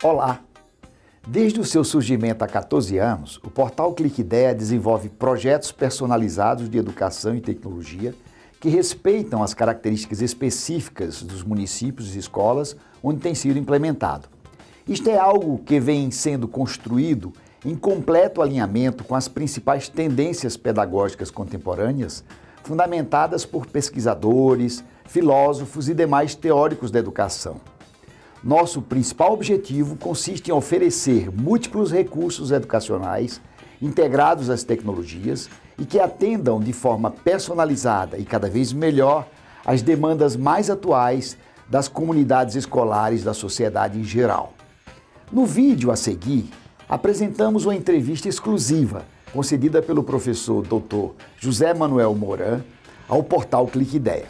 Olá! Desde o seu surgimento há 14 anos, o portal CliqueIdeia desenvolve projetos personalizados de educação e tecnologia que respeitam as características específicas dos municípios e escolas onde tem sido implementado. Isto é algo que vem sendo construído em completo alinhamento com as principais tendências pedagógicas contemporâneas, fundamentadas por pesquisadores, filósofos e demais teóricos da educação. Nosso principal objetivo consiste em oferecer múltiplos recursos educacionais integrados às tecnologias e que atendam de forma personalizada e cada vez melhor às demandas mais atuais das comunidades escolares da sociedade em geral. No vídeo a seguir, apresentamos uma entrevista exclusiva concedida pelo professor Dr. José Manuel Moran ao portal CliqueIdeia,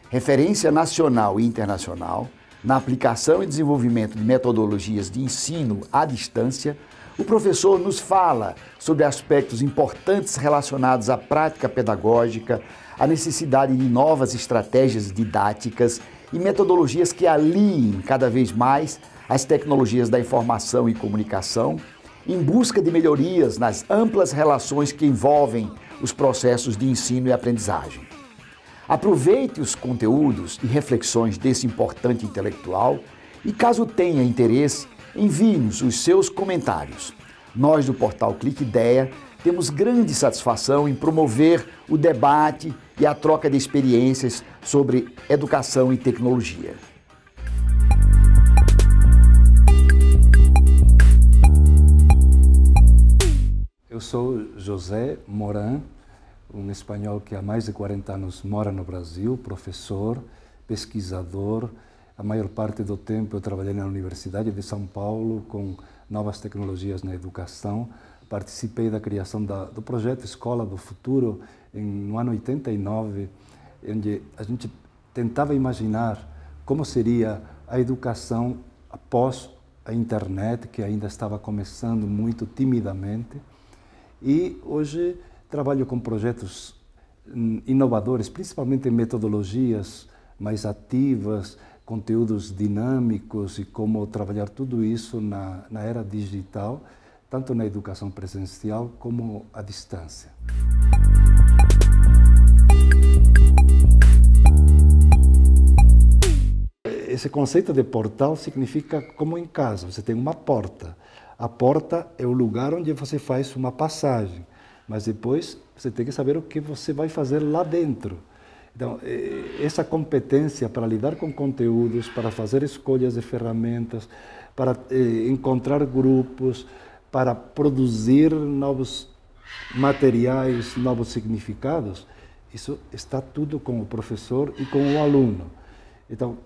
referência nacional e internacional na aplicação e desenvolvimento de metodologias de ensino à distância. O professor nos fala sobre aspectos importantes relacionados à prática pedagógica, a necessidade de novas estratégias didáticas e metodologias que aliem cada vez mais as tecnologias da informação e comunicação, em busca de melhorias nas amplas relações que envolvem os processos de ensino e aprendizagem. Aproveite os conteúdos e reflexões desse importante intelectual e, caso tenha interesse, envie-nos os seus comentários. Nós, do portal CliqueIdeia, temos grande satisfação em promover o debate e a troca de experiências sobre educação e tecnologia. Eu sou José Moran, um espanhol que há mais de 40 anos mora no Brasil, professor, pesquisador. A maior parte do tempo eu trabalhei na Universidade de São Paulo com novas tecnologias na educação. Participei da criação do projeto Escola do Futuro no ano 89, onde a gente tentava imaginar como seria a educação após a internet, que ainda estava começando muito timidamente. E hoje trabalho com projetos inovadores, principalmente em metodologias mais ativas, conteúdos dinâmicos e como trabalhar tudo isso na era digital, tanto na educação presencial como à distância. Esse conceito de portal significa como em casa, você tem uma porta. A porta é o lugar onde você faz uma passagem, mas depois você tem que saber o que você vai fazer lá dentro. Então, essa competência para lidar com conteúdos, para fazer escolhas de ferramentas, para encontrar grupos, para produzir novos materiais, novos significados, isso está tudo com o professor e com o aluno. Então,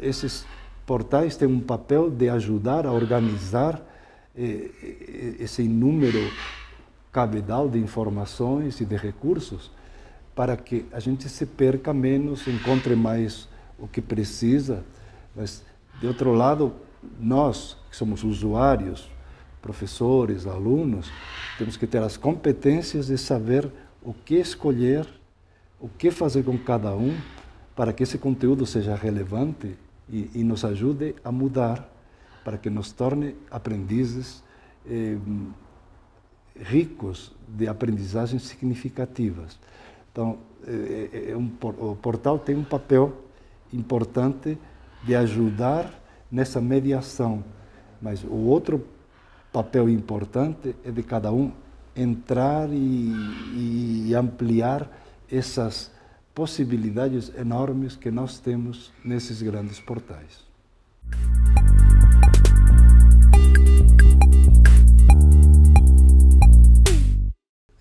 esses portais têm um papel de ajudar a organizar esse número cabedal de informações e de recursos para que a gente se perca menos, encontre mais o que precisa, mas, de outro lado, nós, que somos usuários, professores, alunos, temos que ter as competências de saber o que escolher, o que fazer com cada um, para que esse conteúdo seja relevante e nos ajude a mudar, para que nos torne aprendizes ricos de aprendizagens significativas. Então, o portal tem um papel importante de ajudar nessa mediação, mas o outro papel importante é de cada um entrar e ampliar essas possibilidades enormes que nós temos nesses grandes portais.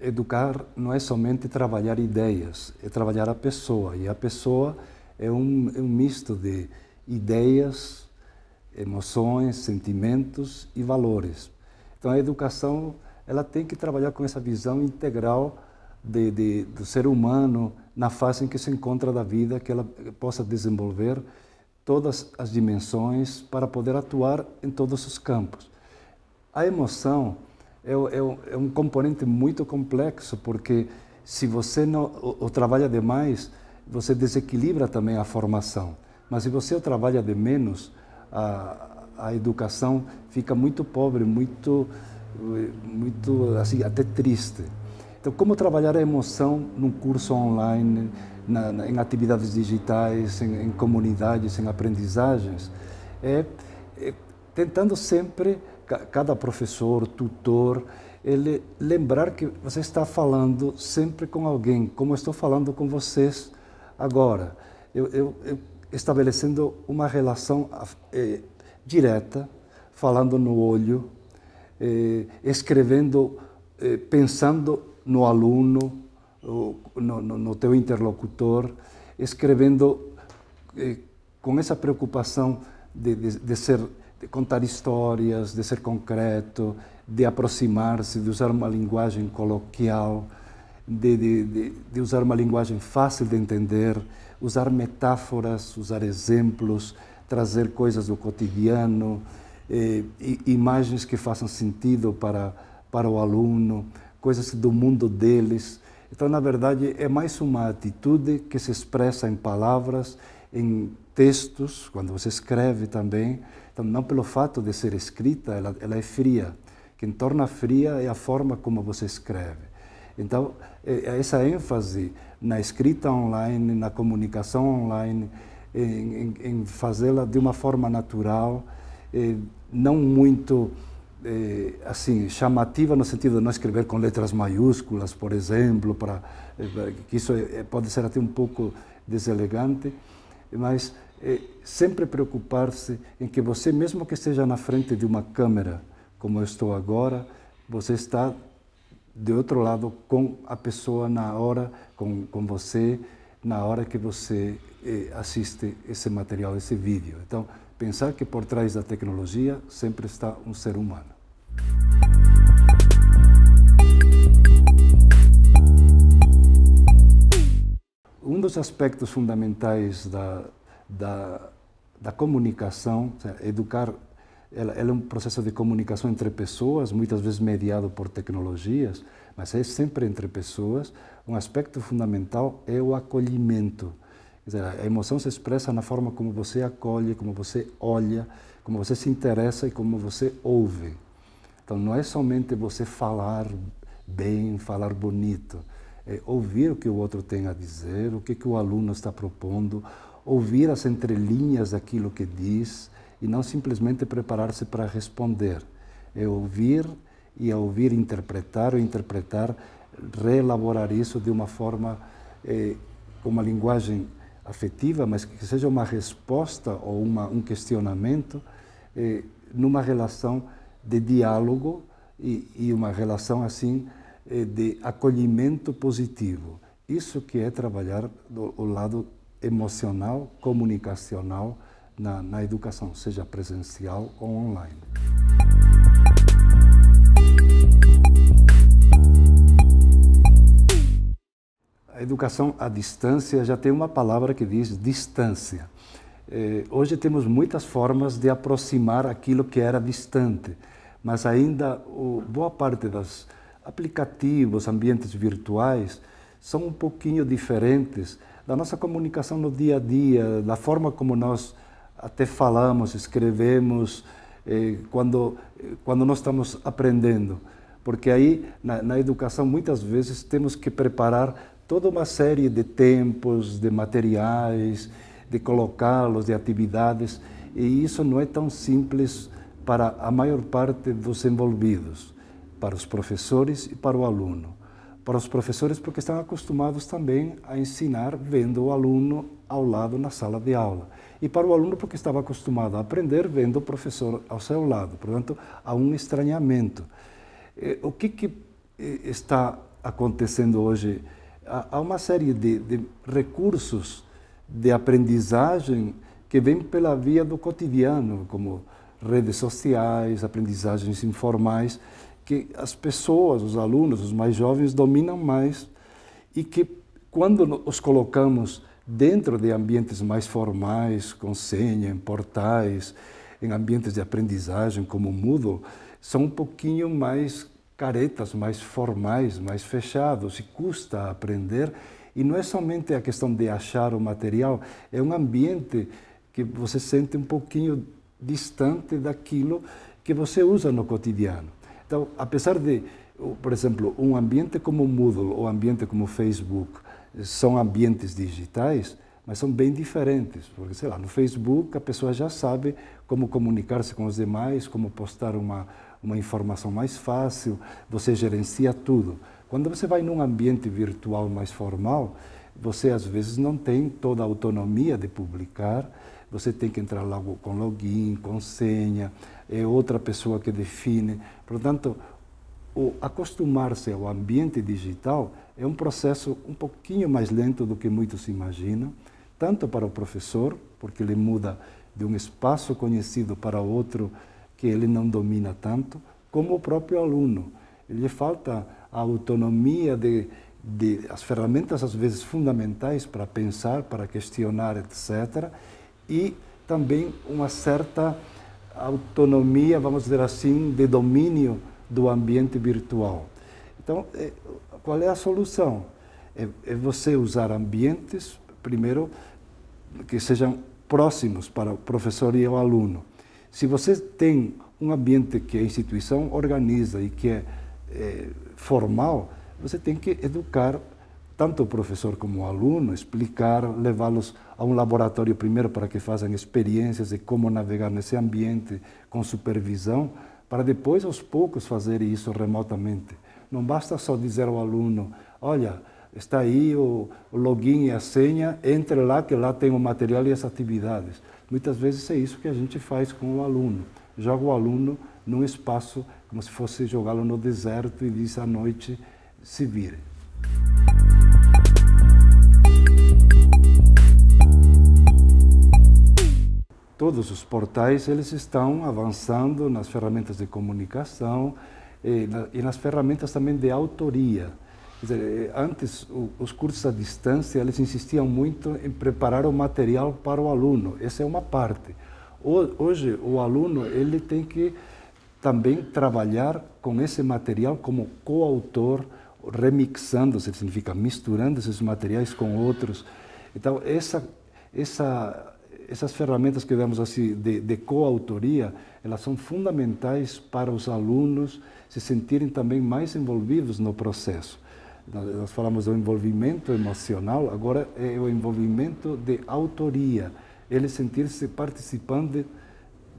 Educar não é somente trabalhar ideias, é trabalhar a pessoa. E a pessoa é um misto de ideias, emoções, sentimentos e valores. Então a educação ela tem que trabalhar com essa visão integral do ser humano na fase em que se encontra da vida, que ela possa desenvolver todas as dimensões para poder atuar em todos os campos. A emoção é um componente muito complexo, porque se você não o trabalha demais, você desequilibra também a formação. Mas se você o trabalha de menos, a educação fica muito pobre, muito assim, até triste. Então, como trabalhar a emoção num curso online, em atividades digitais, em comunidades, em aprendizagens, tentando sempre, cada professor, tutor, ele lembrar que você está falando sempre com alguém, como eu estou falando com vocês agora. Eu estabelecendo uma relação direta, falando no olho, escrevendo, pensando no aluno, no teu interlocutor, escrevendo com essa preocupação de contar histórias, de ser concreto, de aproximar-se, de usar uma linguagem coloquial, de usar uma linguagem fácil de entender, usar metáforas, usar exemplos, trazer coisas do cotidiano, imagens que façam sentido para o aluno, coisas do mundo deles. Então, na verdade, é mais uma atitude que se expressa em palavras, em textos, quando você escreve também. Então, não pelo fato de ser escrita, ela é fria. Quem torna fria é a forma como você escreve. Então, essa ênfase na escrita online, na comunicação online, em fazê-la de uma forma natural, não muito assim, chamativa no sentido de não escrever com letras maiúsculas, por exemplo, que isso pode ser até um pouco deselegante, mas sempre preocupar-se em que você, mesmo que esteja na frente de uma câmera, como eu estou agora, você está de outro lado com a pessoa na hora, com você, na hora que você assiste esse material, esse vídeo. Então, pensar que por trás da tecnologia sempre está um ser humano. Um dos aspectos fundamentais da comunicação, educar, ela é um processo de comunicação entre pessoas, muitas vezes mediado por tecnologias, mas é sempre entre pessoas. Um aspecto fundamental é o acolhimento. Quer dizer, a emoção se expressa na forma como você acolhe, como você olha, como você se interessa e como você ouve. Então, não é somente você falar bem, falar bonito. É ouvir o que o outro tem a dizer, o que o aluno está propondo, ouvir as entrelinhas daquilo que diz e não simplesmente preparar-se para responder. É ouvir e ao ouvir interpretar, ou interpretar, reelaborar isso de uma forma, com uma linguagem afetiva, mas que seja uma resposta ou um questionamento numa relação de diálogo e uma relação assim de acolhimento positivo. Isso que é trabalhar o lado emocional, comunicacional na educação, seja presencial ou online. A educação à distância já tem uma palavra que diz distância. Hoje temos muitas formas de aproximar aquilo que era distante, mas ainda boa parte dos aplicativos, ambientes virtuais, são um pouquinho diferentes da nossa comunicação no dia a dia, da forma como nós até falamos, escrevemos, quando nós estamos aprendendo. Porque aí, na educação, muitas vezes temos que preparar toda uma série de tempos, de materiais, de colocá-los, de atividades, e isso não é tão simples para a maior parte dos envolvidos, para os professores e para o aluno. Para os professores, porque estão acostumados também a ensinar vendo o aluno ao lado na sala de aula. E para o aluno, porque estava acostumado a aprender vendo o professor ao seu lado. Portanto, há um estranhamento. O que está acontecendo hoje? Há uma série de recursos de aprendizagem que vêm pela via do cotidiano, como redes sociais, aprendizagens informais, que as pessoas, os alunos, os mais jovens dominam mais e que quando os colocamos dentro de ambientes mais formais, com senha, em portais, em ambientes de aprendizagem como o Moodle, são um pouquinho mais caretas, mais formais, mais fechados, e custa aprender. E não é somente a questão de achar o material, é um ambiente que você sente um pouquinho distante daquilo que você usa no cotidiano. Então, apesar de, por exemplo, um ambiente como o Moodle ou um ambiente como o Facebook são ambientes digitais, mas são bem diferentes, porque, sei lá, no Facebook a pessoa já sabe como comunicar-se com os demais, como postar uma informação mais fácil, você gerencia tudo. Quando você vai num ambiente virtual mais formal, você às vezes não tem toda a autonomia de publicar, você tem que entrar logo com login, com senha, é outra pessoa que define. Portanto, acostumar-se ao ambiente digital é um processo um pouquinho mais lento do que muitos imaginam, tanto para o professor, porque ele muda de um espaço conhecido para outro que ele não domina tanto, como o próprio aluno. Lhe falta a autonomia de as ferramentas, às vezes, fundamentais para pensar, para questionar, etc. E também uma certa autonomia, vamos dizer assim, de domínio do ambiente virtual. Então, qual é a solução? É você usar ambientes, primeiro, que sejam próximos para o professor e o aluno. Se você tem um ambiente que a instituição organiza e que é formal, você tem que educar tanto o professor como o aluno, explicar, levá-los a um laboratório primeiro para que façam experiências de como navegar nesse ambiente com supervisão, para depois, aos poucos, fazer isso remotamente. Não basta só dizer ao aluno, olha, está aí o login e a senha, entre lá que lá tem o material e as atividades. Muitas vezes é isso que a gente faz com o aluno. Joga o aluno num espaço como se fosse jogá-lo no deserto e diz à noite, se vire. Todos os portais eles estão avançando nas ferramentas de comunicação e nas ferramentas também de autoria. Quer dizer, antes, os cursos à distância, eles insistiam muito em preparar o material para o aluno. Essa é uma parte. Hoje, o aluno ele tem que também trabalhar com esse material como coautor, remixando, significa misturando esses materiais com outros. Então, essas ferramentas que vemos assim de coautoria, elas são fundamentais para os alunos se sentirem também mais envolvidos no processo. Nós falamos do envolvimento emocional, agora é o envolvimento de autoria, ele sentir-se participante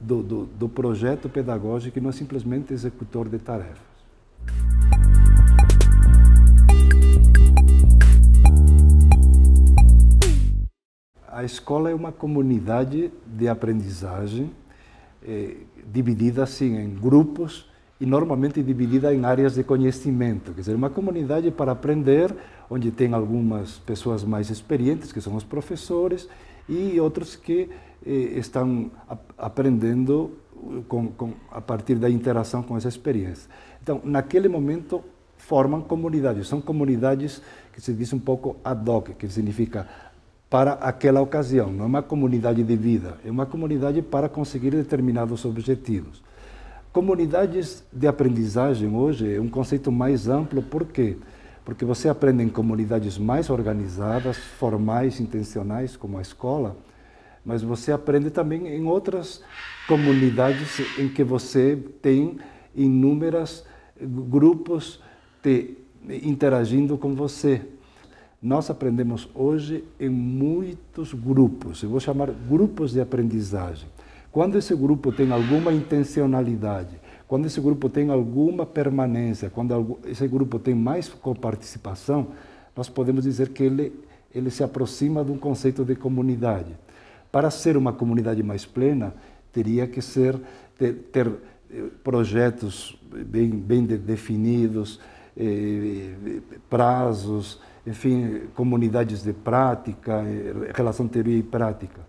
do projeto pedagógico e não simplesmente executor de tarefas. A escola é uma comunidade de aprendizagem dividida assim em grupos e normalmente dividida em áreas de conhecimento. Quer dizer, uma comunidade para aprender, onde tem algumas pessoas mais experientes, que são os professores, e outros que estão aprendendo a partir da interação com essa experiência. Então, naquele momento, formam comunidades. São comunidades que se diz um pouco ad hoc, que significa para aquela ocasião. Não é uma comunidade de vida, é uma comunidade para conseguir determinados objetivos. Comunidades de aprendizagem hoje é um conceito mais amplo, por quê? Porque você aprende em comunidades mais organizadas, formais, intencionais, como a escola, mas você aprende também em outras comunidades em que você tem inúmeros grupos interagindo com você. Nós aprendemos hoje em muitos grupos, eu vou chamar grupos de aprendizagem. Quando esse grupo tem alguma intencionalidade, quando esse grupo tem alguma permanência, quando esse grupo tem mais coparticipação, nós podemos dizer que ele se aproxima de um conceito de comunidade. Para ser uma comunidade mais plena, teria que ter projetos bem definidos, prazos, enfim, comunidades de prática, relação teoria e prática.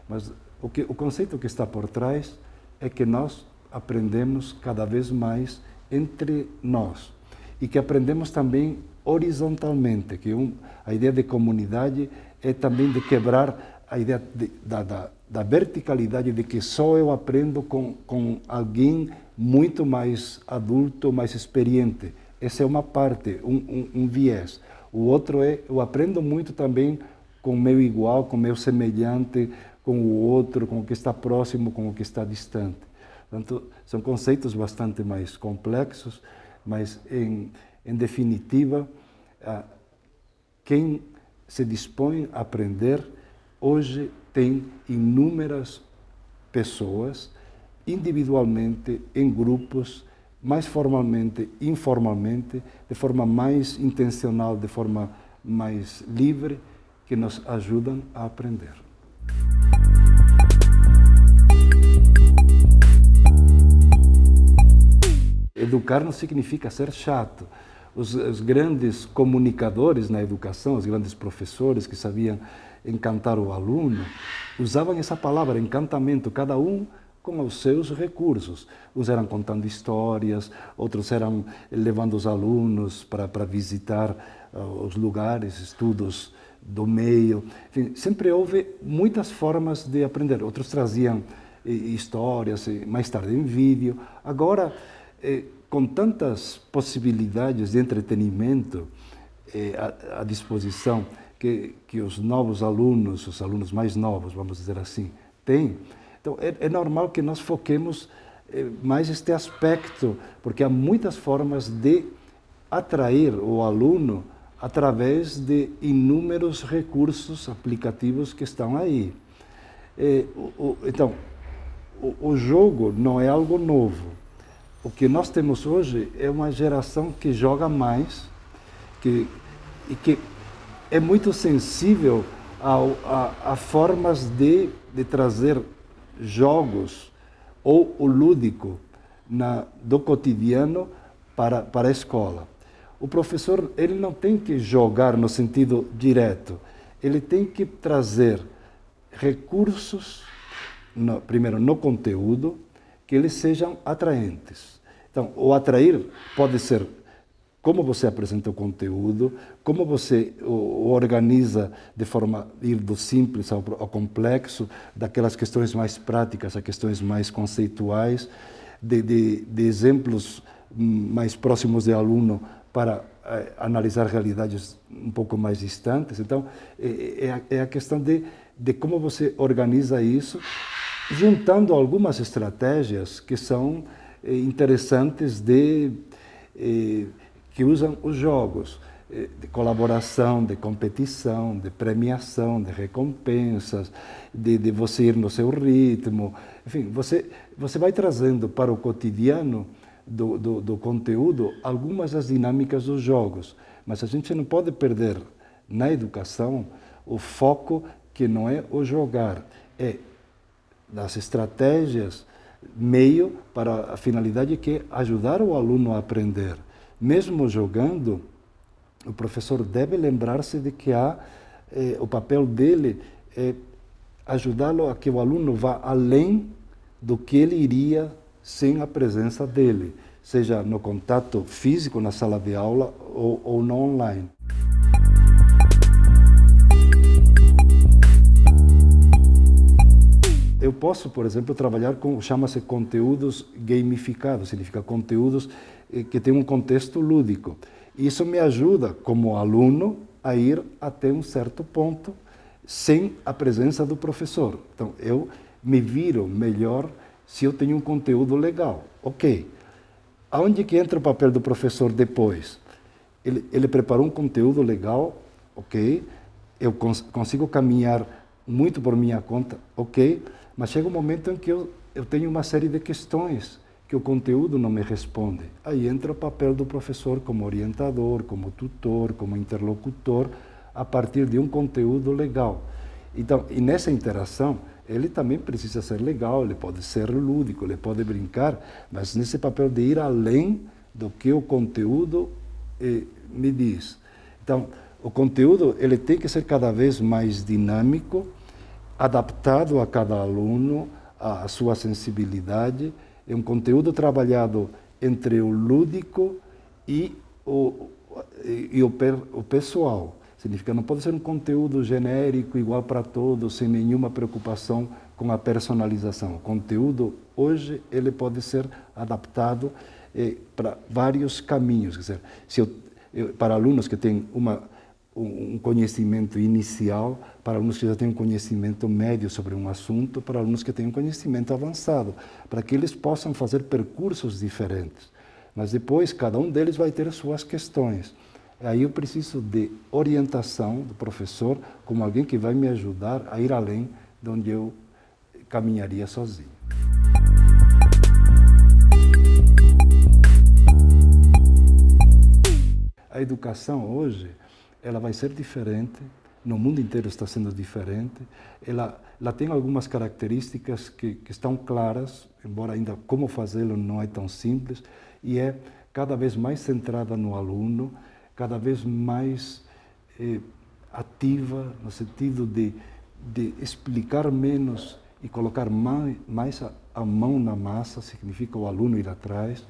Mas o conceito que está por trás é que nós aprendemos cada vez mais entre nós e que aprendemos também horizontalmente, que a ideia de comunidade é também de quebrar a ideia da verticalidade de que só eu aprendo com alguém muito mais adulto, mais experiente. Essa é uma parte, um viés. O outro é, eu aprendo muito também com o meu igual, com o meu semelhante, com o outro, com o que está próximo, com o que está distante. Portanto, são conceitos bastante mais complexos, mas, em definitiva, quem se dispõe a aprender, hoje tem inúmeras pessoas, individualmente, em grupos, mais formalmente, informalmente, de forma mais intencional, de forma mais livre, que nos ajudam a aprender. Educar não significa ser chato. Os grandes comunicadores na educação, os grandes professores que sabiam encantar o aluno, usavam essa palavra, encantamento, cada um com os seus recursos. Uns eram contando histórias, outros eram levando os alunos para visitar os lugares, estudos do meio. Enfim, sempre houve muitas formas de aprender. Outros traziam histórias, mais tarde em vídeo. Agora, com tantas possibilidades de entretenimento à disposição que os novos alunos, os alunos mais novos, vamos dizer assim, têm, então é normal que nós foquemos mais este aspecto, porque há muitas formas de atrair o aluno através de inúmeros recursos aplicativos que estão aí. Então, o jogo não é algo novo. O que nós temos hoje é uma geração que joga mais e que é muito sensível a formas de trazer jogos ou o lúdico do cotidiano para a escola. O professor, ele não tem que jogar no sentido direto, ele tem que trazer recursos, primeiro no conteúdo, que eles sejam atraentes. Então, o atrair pode ser como você apresenta o conteúdo, como você o organiza de forma ir do simples ao complexo, daquelas questões mais práticas a questões mais conceituais, de exemplos mais próximos do aluno para analisar realidades um pouco mais distantes. Então, é a questão de como você organiza isso, juntando algumas estratégias que são interessantes que usam os jogos, de colaboração, de competição, de premiação, de recompensas, de você ir no seu ritmo. Enfim, você vai trazendo para o cotidiano do conteúdo algumas das dinâmicas dos jogos, mas a gente não pode perder na educação o foco que não é o jogar, é das estratégias, meio para a finalidade que é ajudar o aluno a aprender. Mesmo jogando, o professor deve lembrar-se de que o papel dele é ajudá-lo a que o aluno vá além do que ele iria sem a presença dele, seja no contato físico na sala de aula ou no online. Eu posso, por exemplo, trabalhar com, chama-se conteúdos gamificados, significa conteúdos que têm um contexto lúdico. Isso me ajuda, como aluno, a ir até um certo ponto sem a presença do professor. Então, eu me viro melhor se eu tenho um conteúdo legal. Ok. Aonde que entra o papel do professor depois? Ele preparou um conteúdo legal, ok. Eu consigo caminhar muito por minha conta, ok. Mas chega um momento em que eu tenho uma série de questões que o conteúdo não me responde. Aí entra o papel do professor como orientador, como tutor, como interlocutor, a partir de um conteúdo legal. Então, e nessa interação, ele também precisa ser legal, ele pode ser lúdico, ele pode brincar, mas nesse papel de ir além do que o conteúdo me diz. Então, o conteúdo ele tem que ser cada vez mais dinâmico, adaptado a cada aluno, a sua sensibilidade. É um conteúdo trabalhado entre o lúdico e o pessoal. Significa, não pode ser um conteúdo genérico, igual para todos, sem nenhuma preocupação com a personalização. O conteúdo, hoje, ele pode ser adaptado para vários caminhos. Quer dizer, para alunos que têm um conhecimento inicial para alunos que já têm um conhecimento médio sobre um assunto, para alunos que têm um conhecimento avançado, para que eles possam fazer percursos diferentes. Mas depois, cada um deles vai ter as suas questões. Aí eu preciso de orientação do professor, como alguém que vai me ajudar a ir além de onde eu caminharia sozinho. A educação hoje, ela vai ser diferente, no mundo inteiro está sendo diferente, ela tem algumas características que estão claras, embora ainda como fazê-lo não é tão simples, e é cada vez mais centrada no aluno, cada vez mais ativa, no sentido de explicar menos e colocar mais a mão na massa, significa o aluno ir atrás.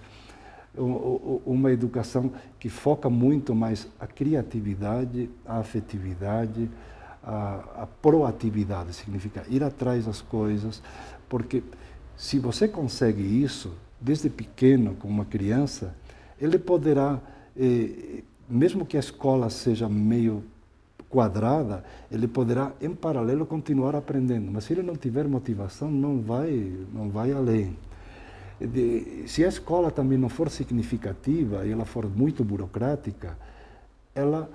Uma educação que foca muito mais a criatividade, a afetividade, a proatividade, significa ir atrás das coisas, porque se você consegue isso, desde pequeno, com uma criança, ele poderá, mesmo que a escola seja meio quadrada, ele poderá, em paralelo, continuar aprendendo, mas se ele não tiver motivação, não vai além. Se a escola também não for significativa e ela for muito burocrática, ela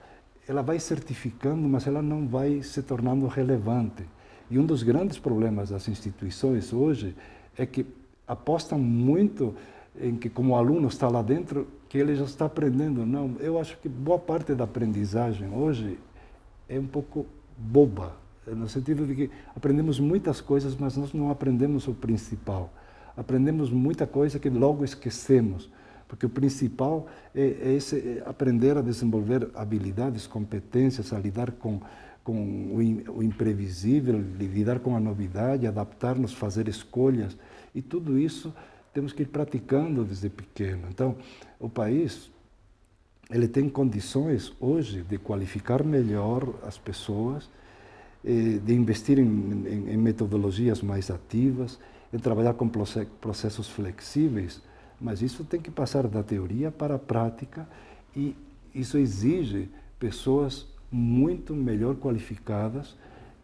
vai certificando, mas ela não vai se tornando relevante. E um dos grandes problemas das instituições hoje é que apostam muito em que, como o aluno está lá dentro, que ele já está aprendendo. Não, eu acho que boa parte da aprendizagem hoje é um pouco boba, no sentido de que aprendemos muitas coisas, mas nós não aprendemos o principal. Aprendemos muita coisa que logo esquecemos, porque o principal é aprender a desenvolver habilidades, competências, a lidar com o imprevisível, lidar com a novidade, adaptar-nos, fazer escolhas, e tudo isso temos que ir praticando desde pequeno. Então, o país, ele tem condições hoje de qualificar melhor as pessoas, de investir em metodologias mais ativas, em trabalhar com processos flexíveis, mas isso tem que passar da teoria para a prática e isso exige pessoas muito melhor qualificadas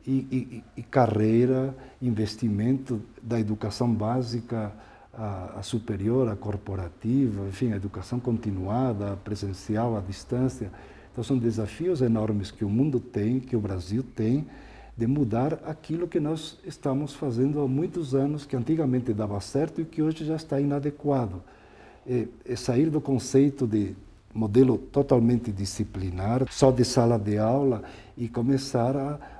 e carreira, investimento da educação básica a superior, a corporativa, enfim, a educação continuada, a presencial, a distância. Então são desafios enormes que o mundo tem, que o Brasil tem, de mudar aquilo que nós estamos fazendo há muitos anos, que antigamente dava certo e que hoje já está inadequado. É sair do conceito de modelo totalmente disciplinar, só de sala de aula, e começar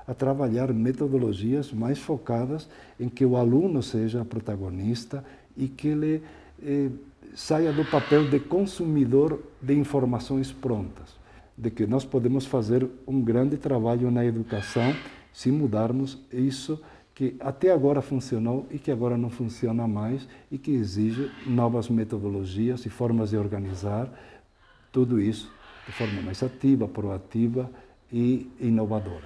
a trabalhar metodologias mais focadas em que o aluno seja protagonista e que ele saia do papel de consumidor de informações prontas, de que nós podemos fazer um grande trabalho na educação se mudarmos isso que até agora funcionou e que agora não funciona mais e que exige novas metodologias e formas de organizar tudo isso de forma mais ativa, proativa e inovadora.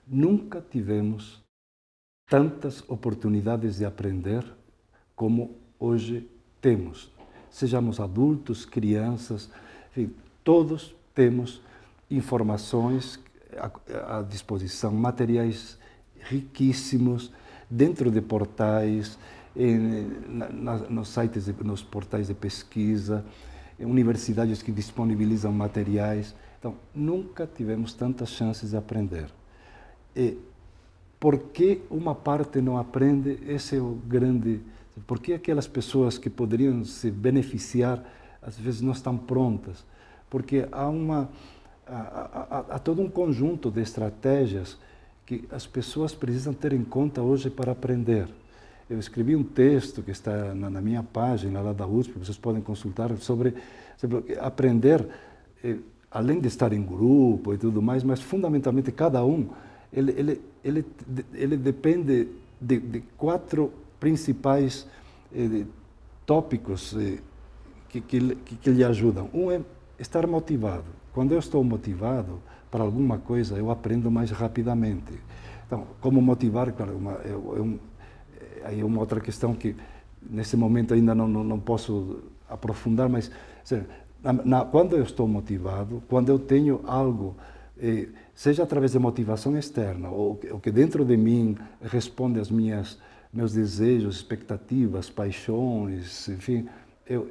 Nunca tivemos tantas oportunidades de aprender como hoje temos. Sejamos adultos, crianças, enfim, todos temos informações à disposição, materiais riquíssimos dentro de portais, nos sites, nos portais de pesquisa, universidades que disponibilizam materiais. Então, nunca tivemos tantas chances de aprender. E por que uma parte não aprende? Esse é o grande... Por que aquelas pessoas que poderiam se beneficiar, às vezes não estão prontas? Porque há todo um conjunto de estratégias que as pessoas precisam ter em conta hoje para aprender. Eu escrevi um texto que está na minha página lá da USP, vocês podem consultar, sobre aprender, além de estar em grupo e tudo mais, mas fundamentalmente cada um, ele depende de 4 principais tópicos que lhe ajudam. Um é estar motivado. Quando eu estou motivado para alguma coisa, eu aprendo mais rapidamente. Então, como motivar? Claro, aí é uma outra questão que nesse momento ainda não posso aprofundar, mas quando eu estou motivado, quando eu tenho algo, seja através de motivação externa, ou que dentro de mim responde às meus desejos, expectativas, paixões, enfim,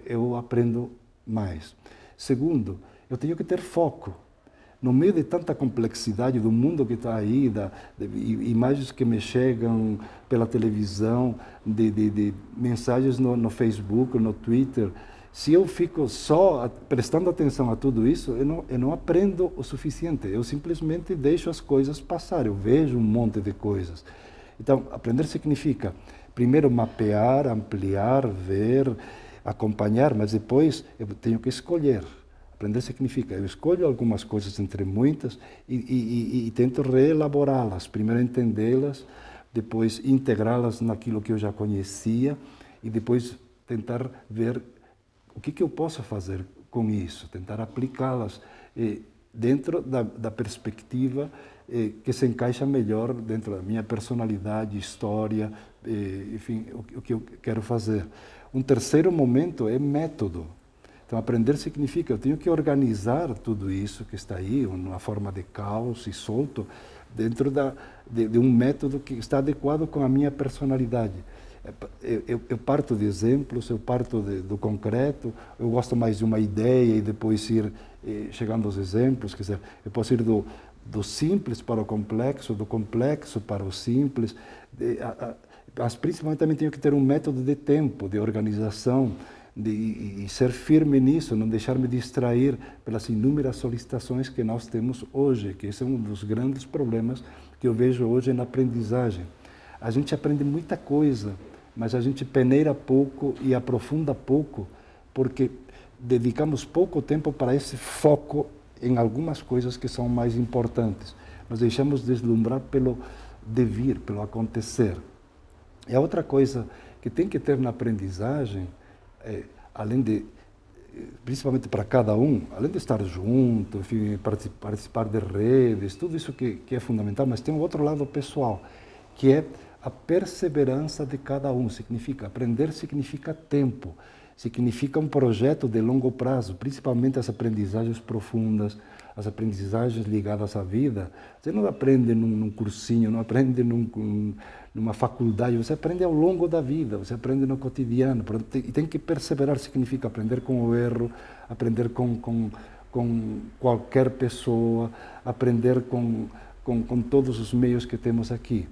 eu aprendo mais. Segundo, eu tenho que ter foco. No meio de tanta complexidade do mundo que está aí, de imagens que me chegam pela televisão, de mensagens no Facebook, no Twitter, se eu fico só prestando atenção a tudo isso, eu não aprendo o suficiente. Eu simplesmente deixo as coisas passar, eu vejo um monte de coisas. Então, aprender significa, primeiro, mapear, ampliar, ver, acompanhar, mas depois eu tenho que escolher. Aprender significa, eu escolho algumas coisas entre muitas e tento reelaborá-las. Primeiro entendê-las, depois integrá-las naquilo que eu já conhecia e depois tentar ver o que eu posso fazer com isso, tentar aplicá-las dentro da perspectiva que se encaixa melhor dentro da minha personalidade, história, enfim, o que eu quero fazer. Um terceiro momento é método. Então, aprender significa, eu tenho que organizar tudo isso que está aí, numa forma de caos e solto, dentro de um método que está adequado com a minha personalidade. Eu parto de exemplos, eu parto do concreto, eu gosto mais de uma ideia e depois ir chegando aos exemplos, quer dizer, eu posso ir do simples para o complexo, do complexo para o simples, mas principalmente também tenho que ter um método de tempo, de organização, e ser firme nisso, não deixar me distrair pelas inúmeras solicitações que nós temos hoje, que esse é um dos grandes problemas que eu vejo hoje na aprendizagem. A gente aprende muita coisa, mas a gente peneira pouco e aprofunda pouco, porque dedicamos pouco tempo para esse foco em algumas coisas que são mais importantes. Nós deixamos deslumbrar pelo devir, pelo acontecer. E a outra coisa que tem que ter na aprendizagem, além de, principalmente para cada um, além de estar junto, enfim, participar de redes, tudo isso que é fundamental, mas tem um outro lado pessoal, que é a perseverança de cada um. Aprender significa tempo, significa um projeto de longo prazo, principalmente as aprendizagens profundas, as aprendizagens ligadas à vida. Você não aprende num cursinho, não aprende numa faculdade, você aprende ao longo da vida, você aprende no cotidiano. E tem que perseverar, significa aprender com o erro, aprender com qualquer pessoa, aprender com todos os meios que temos aqui.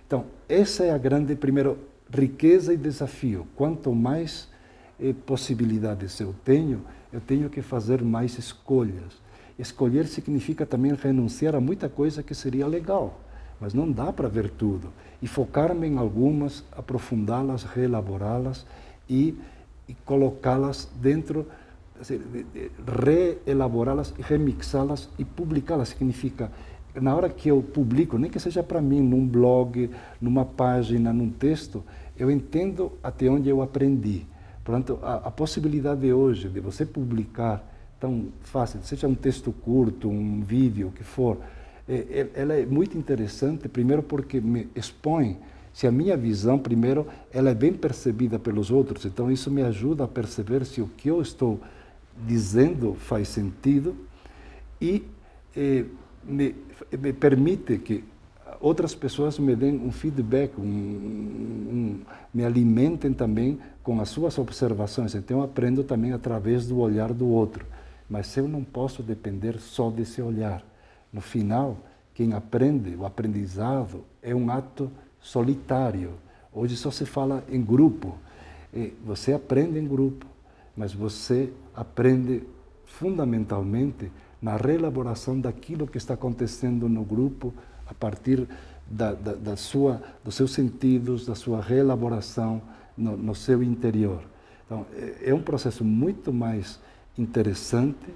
Então, essa é a grande, primeiro, riqueza e desafio. Quanto mais possibilidades eu tenho que fazer mais escolhas. Escolher significa também renunciar a muita coisa que seria legal, mas não dá para ver tudo. E focar-me em algumas, aprofundá-las, reelaborá-las e colocá-las dentro, reelaborá-las, remixá-las e publicá-las. Significa, na hora que eu publico, nem que seja para mim, num blog, numa página, num texto, eu entendo até onde eu aprendi. Portanto, a possibilidade hoje de você publicar tão fácil, seja um texto curto, um vídeo, o que for, ela é muito interessante, primeiro porque me expõe, se a minha visão, primeiro, ela é bem percebida pelos outros, então isso me ajuda a perceber se o que eu estou dizendo faz sentido e me permite que outras pessoas me deem um feedback, me alimentem também com as suas observações. Então, eu aprendo também através do olhar do outro. Mas eu não posso depender só desse olhar. No final, quem aprende, o aprendizado, é um ato solitário. Hoje só se fala em grupo. Você aprende em grupo, mas você aprende fundamentalmente na reelaboração daquilo que está acontecendo no grupo, a partir dos seus sentidos, da sua reelaboração no seu interior. Então, é um processo muito mais interessante,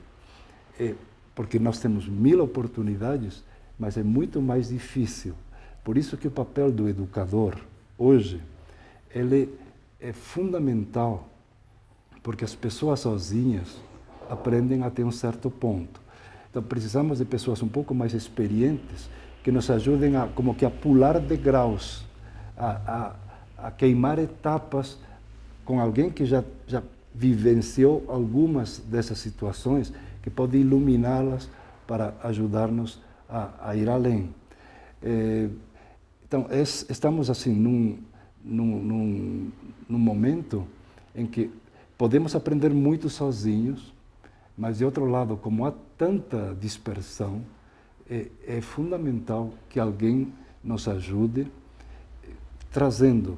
porque nós temos 1000 oportunidades, mas é muito mais difícil. Por isso que o papel do educador, hoje, ele é fundamental, porque as pessoas sozinhas aprendem até um certo ponto. Então, precisamos de pessoas um pouco mais experientes, que nos ajudem como que a pular degraus, a queimar etapas com alguém que já vivenciou algumas dessas situações, que pode iluminá-las para ajudar-nos a ir além. Então, estamos assim num momento em que podemos aprender muito sozinhos, mas de outro lado, como há tanta dispersão, é fundamental que alguém nos ajude, trazendo,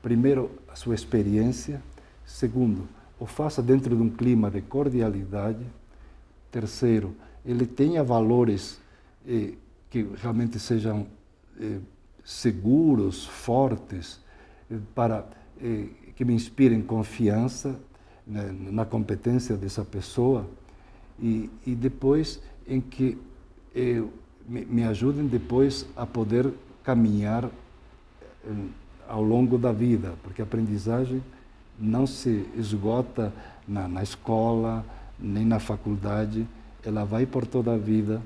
primeiro, a sua experiência, segundo, o faça dentro de um clima de cordialidade, terceiro, ele tenha valores que realmente sejam seguros, fortes, para que me inspirem confiança, né, na competência dessa pessoa, e depois em que me ajudem depois a poder caminhar ao longo da vida, porque a aprendizagem não se esgota na escola, nem na faculdade, ela vai por toda a vida.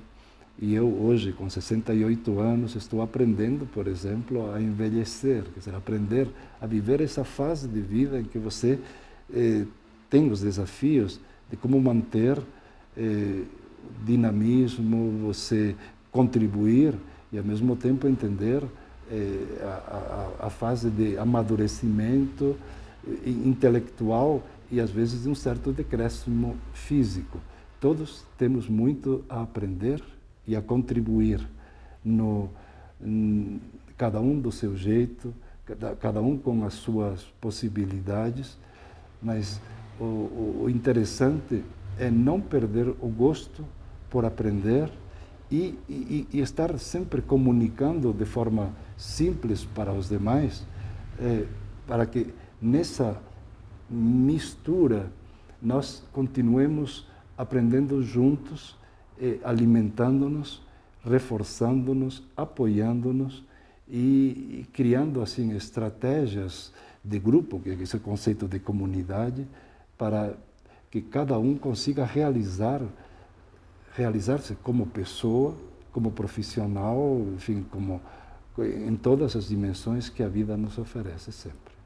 E eu hoje, com 68 anos, estou aprendendo, por exemplo, a envelhecer, quer dizer, aprender a viver essa fase de vida em que você tem os desafios de como manter dinamismo, você contribuir e, ao mesmo tempo, entender a fase de amadurecimento intelectual e, às vezes, de um certo decréscimo físico. Todos temos muito a aprender e a contribuir, cada um do seu jeito, cada um com as suas possibilidades, mas o interessante é não perder o gosto por aprender e estar sempre comunicando de forma simples para os demais, para que nessa mistura nós continuemos aprendendo juntos, alimentando-nos, reforçando-nos, apoiando-nos e criando assim estratégias de grupo, que é esse conceito de comunidade, para que cada um consiga realizar-se como pessoa, como profissional, enfim, em todas as dimensões que a vida nos oferece sempre.